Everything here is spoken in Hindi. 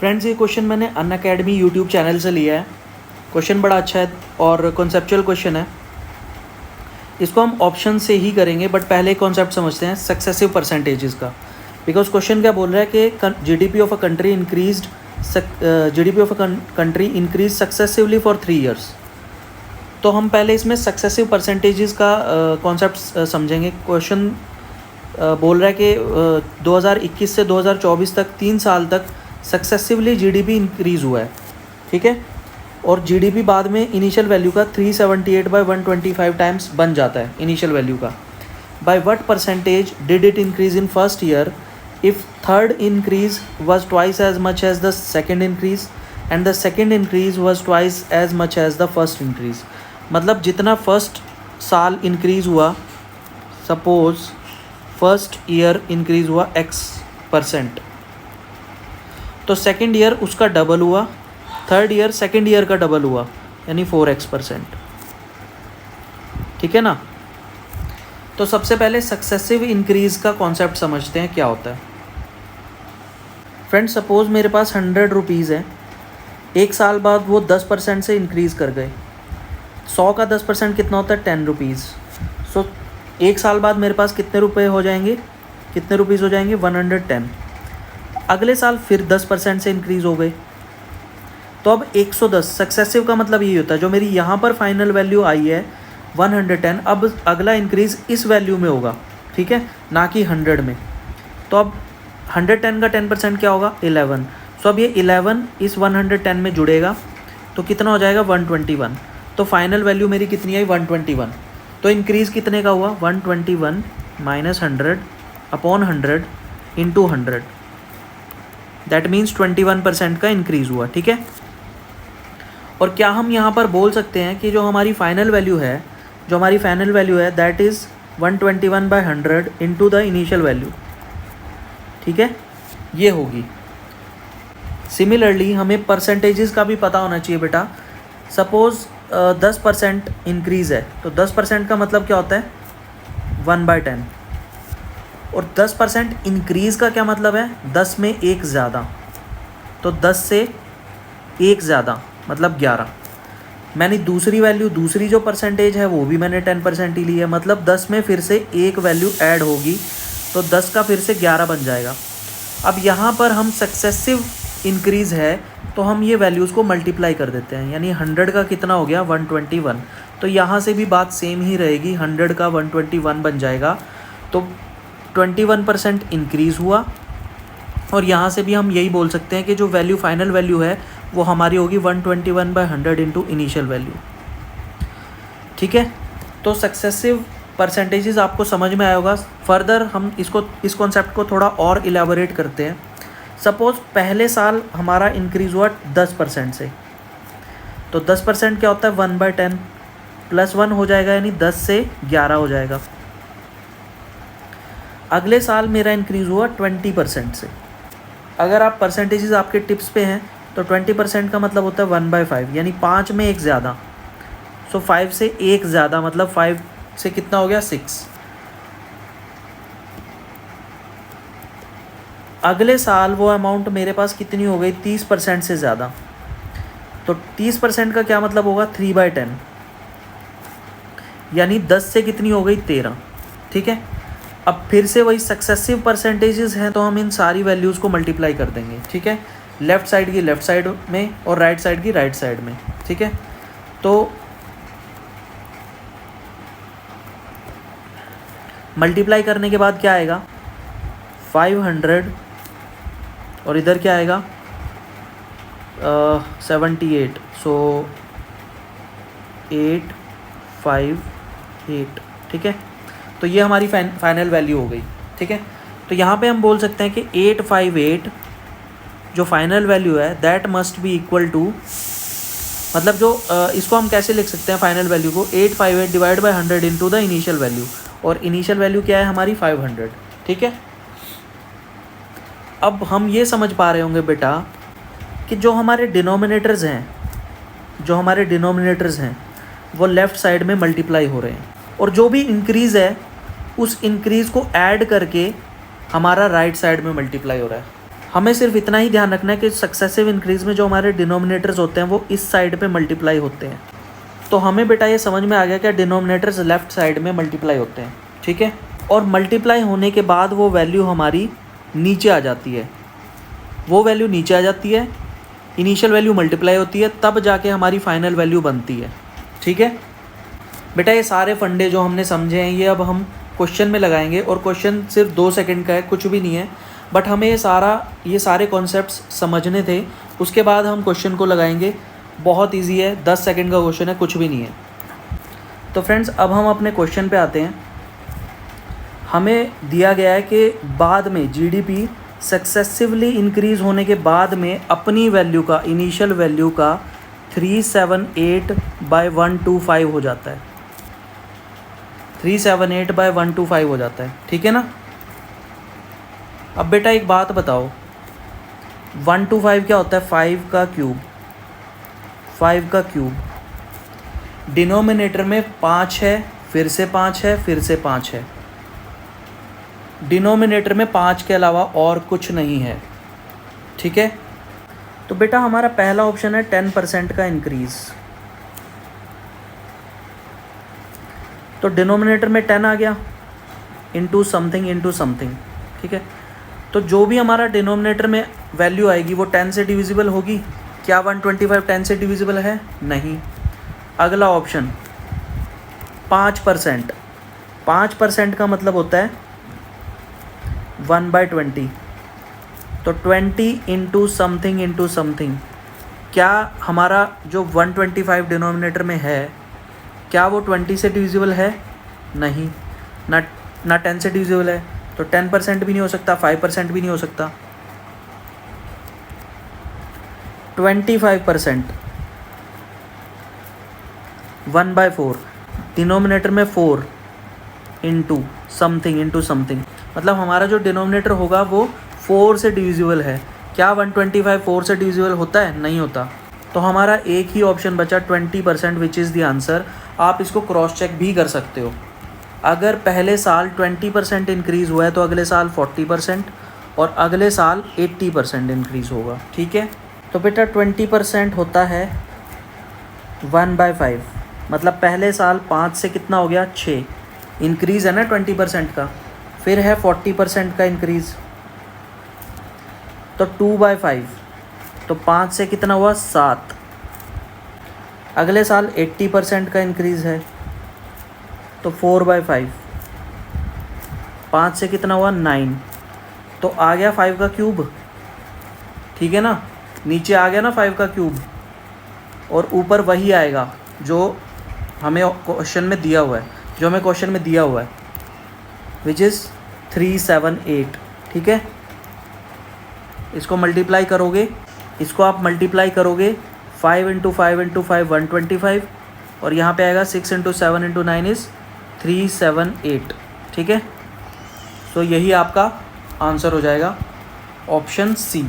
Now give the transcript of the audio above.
फ्रेंड्स, ये क्वेश्चन मैंने अनअकैडमी यूट्यूब चैनल से लिया है। क्वेश्चन बड़ा अच्छा है और कॉन्सेप्चुअल क्वेश्चन है। इसको हम ऑप्शन से ही करेंगे, बट पहले कॉन्सेप्ट समझते हैं सक्सेसिव परसेंटेजेस का। बिकॉज क्वेश्चन क्या बोल रहा है कि GDP of a country increase successively for 3 years. तो हम पहले इसमें सक्सेसिव परसेंटेजेस का कॉन्सेप्ट समझेंगे। क्वेश्चन बोल रहा है कि 2021 से 2024 तक 3 साल तक सक्सेसिवली जीडीपी इंक्रीज़ हुआ है, ठीक है। और जीडीपी बाद में इनिशियल वैल्यू का 378/125 टाइम्स बन जाता है इनिशियल वैल्यू का। By what percentage did it increase in first year if third increase was twice as much as the second increase and the second increase was twice as much as the first increase. मतलब जितना फर्स्ट साल इंक्रीज़ हुआ, सपोज फर्स्ट ईयर इंक्रीज़ हुआ x%, तो सेकेंड ईयर उसका डबल हुआ, थर्ड ईयर सेकेंड ईयर का डबल हुआ, यानी 4x%, ठीक है ना। तो सबसे पहले सक्सेसिव इंक्रीज़ का कॉन्सेप्ट समझते हैं क्या होता है। फ्रेंड्स, सपोज़ मेरे पास 100 रुपीज़ है, एक साल बाद वो 10% से इंक्रीज़ कर गए। 100 का 10% कितना होता है? 10 रुपीज़। सो एक साल बाद मेरे पास कितने रुपए हो जाएंगे, कितने रुपीज़ हो जाएंगे? 110। अगले साल फिर 10% से इंक्रीज़ हो गए, तो अब 110। सक्सेसिव का मतलब यही होता है, जो मेरी यहाँ पर फाइनल वैल्यू आई है 110, अब अगला इंक्रीज़ इस वैल्यू में होगा, ठीक है, ना कि 100 में। तो अब 110 का 10% क्या होगा? 11। सो अब ये 11 इस 110 में जुड़ेगा, तो कितना हो जाएगा? 121। तो फाइनल वैल्यू मेरी कितनी आई? 121। तो इंक्रीज़ कितने का हुआ? 121 minus 100 upon 100 into 100, that means 21% का इंक्रीज़ हुआ, ठीक है। और क्या हम यहाँ पर बोल सकते हैं कि जो हमारी फाइनल वैल्यू है that is 121/100 into the initial value, ठीक है, ये होगी। सिमिलरली हमें परसेंटेजेस का भी पता होना चाहिए बेटा। सपोज़ 10% इंक्रीज़ है, तो 10% का मतलब क्या होता है? 1/10। और 10% इंक्रीज़ का क्या मतलब है? 10 में 1 ज़्यादा, तो 10 से 1 ज़्यादा मतलब 11। मैंने दूसरी जो परसेंटेज है वो भी मैंने 10% ही ली है, मतलब 10 में फिर से एक वैल्यू ऐड होगी, तो 10 का फिर से 11 बन जाएगा। अब यहाँ पर हम सक्सेसिव इंक्रीज़ है तो हम ये वैल्यूज़ को मल्टीप्लाई कर देते हैं, यानी 100 का कितना हो गया? 121। तो यहाँ से भी बात सेम ही रहेगी, 100 का 121 बन जाएगा। तो 21% इंक्रीज़ हुआ, और यहाँ से भी हम यही बोल सकते हैं कि जो वैल्यू फाइनल वैल्यू है वो हमारी होगी 121/100 इंटू इनिशियल वैल्यू, ठीक है। तो सक्सेसिव परसेंटेजेस आपको समझ में आया होगा। फर्दर हम इस कॉन्सेप्ट को थोड़ा और इलेबोरेट करते हैं। सपोज़ पहले साल हमारा इंक्रीज़ हुआ 10% से, तो 10% क्या होता है? 1/10 प्लस 1 हो जाएगा, यानी 10 से 11 हो जाएगा। अगले साल मेरा इंक्रीज़ हुआ 20% से। अगर आप परसेंटेजेस आपके टिप्स पे हैं तो 20% का मतलब होता है 1/5, यानी 5 में 1 ज़्यादा। सो 5 से 1 ज़्यादा मतलब 5 से कितना हो गया? 6। अगले साल वो अमाउंट मेरे पास कितनी हो गई? 30% से ज़्यादा। तो 30% का क्या मतलब होगा? 3/10, यानी 10 से कितनी हो गई? 13, ठीक है। अब फिर से वही सक्सेसिव परसेंटेजेस हैं, तो हम इन सारी वैल्यूज़ को मल्टीप्लाई कर देंगे, ठीक है, लेफ़्ट साइड की लेफ़्ट साइड में और राइट साइड की राइट साइड में, ठीक है। तो मल्टीप्लाई करने के बाद क्या आएगा? 500, और इधर क्या आएगा? 78। सो 858, ठीक है। तो ये हमारी फाइनल वैल्यू हो गई, ठीक है। तो यहाँ पे हम बोल सकते हैं कि 858 जो फाइनल वैल्यू है that must be equal to, मतलब जो इसको हम कैसे लिख सकते हैं फाइनल वैल्यू को? 858 divide by 100 into the initial value, और इनिशियल वैल्यू क्या है हमारी? 500, ठीक है। अब हम ये समझ पा रहे होंगे बेटा कि जो हमारे डिनोमिनेटर्स हैं वो लेफ़्ट साइड में मल्टीप्लाई हो रहे हैं, और जो भी इंक्रीज़ है उस इंक्रीज़ को ऐड करके हमारा राइट साइड में मल्टीप्लाई हो रहा है। हमें सिर्फ इतना ही ध्यान रखना है कि सक्सेसिव इंक्रीज़ में जो हमारे डिनोमिनेटर्स होते हैं वो इस साइड पे मल्टीप्लाई होते हैं। तो हमें बेटा ये समझ में आ गया कि डिनोमिनेटर्स लेफ़्ट साइड में मल्टीप्लाई होते हैं, ठीक है। और मल्टीप्लाई होने के बाद वो वैल्यू हमारी नीचे आ जाती है, वो वैल्यू नीचे आ जाती है, इनिशियल वैल्यू मल्टीप्लाई होती है, तब जाके हमारी फाइनल वैल्यू बनती है, ठीक है बेटा। ये सारे फंडे जो हमने समझे हैं ये अब हम क्वेश्चन में लगाएंगे, और क्वेश्चन सिर्फ 2 सेकंड का है, कुछ भी नहीं है, बट हमें ये सारे कॉन्सेप्ट्स समझने थे। उसके बाद हम क्वेश्चन को लगाएंगे, बहुत इजी है, 10 सेकंड का क्वेश्चन है, कुछ भी नहीं है। तो फ्रेंड्स अब हम अपने क्वेश्चन पे आते हैं। हमें दिया गया है कि बाद में जीडीपी सक्सेसिवली इंक्रीज़ होने के बाद में अपनी वैल्यू का, इनिशियल वैल्यू का 378/125 हो जाता है, 378/125 हो जाता है, ठीक है ना। अब बेटा एक बात बताओ, 125 क्या होता है? 5 का क्यूब, 5 का क्यूब। डिनोमिनेटर में 5 है, फिर से 5 है, फिर से 5 है। डिनोमिनेटर में 5 के अलावा और कुछ नहीं है, ठीक है। तो बेटा हमारा पहला ऑप्शन है 10% का इंक्रीज़। तो डिनोमिनेटर में 10 आ गया, इंटू समथिंग, ठीक है। तो जो भी हमारा डिनोमिनेटर में वैल्यू आएगी वो 10 से डिविजिबल होगी। क्या 125 10 से डिविजिबल है? नहीं। अगला ऑप्शन 5%। 5% का मतलब होता है 1/20। तो 20 इंटू समथिंग। क्या हमारा जो 125 डिनोमिनेटर में है, क्या वो 20 से डिविजिबल है? नहीं। ना 10 से डिविजिबल है, तो 10% भी नहीं हो सकता, 5% भी नहीं हो सकता। 25%, 1/4। डिनोमिनेटर में 4 इंटू समथिंग, मतलब हमारा जो डिनोमिनेटर होगा वो 4 से डिविजिबल है। क्या 125 4 से डिविजिबल होता है? नहीं होता। तो हमारा एक ही ऑप्शन बचा 20%, विच इज़ द आंसर। आप इसको क्रॉस चेक भी कर सकते हो। अगर पहले साल 20% इंक्रीज़ हुआ है तो अगले साल 40% और अगले साल 80% इंक्रीज़ होगा, ठीक है। तो बेटा 20% होता है 1/5, मतलब पहले पाँच 5 से कितना हो गया? 6 इंक्रीज़ है ना 20% का। फिर है 40% का इंक्रीज़, तो 2/5, तो 5 से कितना हुआ? 7। अगले साल 80% का इंक्रीज़ है, तो 4/5, 5 से कितना हुआ? 9। तो आ गया 5 का क्यूब, ठीक है ना। नीचे आ गया ना 5 का क्यूब, और ऊपर वही आएगा जो हमें क्वेश्चन में दिया हुआ है, विच इज़ 378, ठीक है। इसको मल्टीप्लाई करोगे, इसको आप मल्टीप्लाई करोगे 5 × 5 × 5 125, और यहाँ पे आएगा 6 × 7 × 9 इज़ 378, ठीक है। तो यही आपका आंसर हो जाएगा, ऑप्शन सी।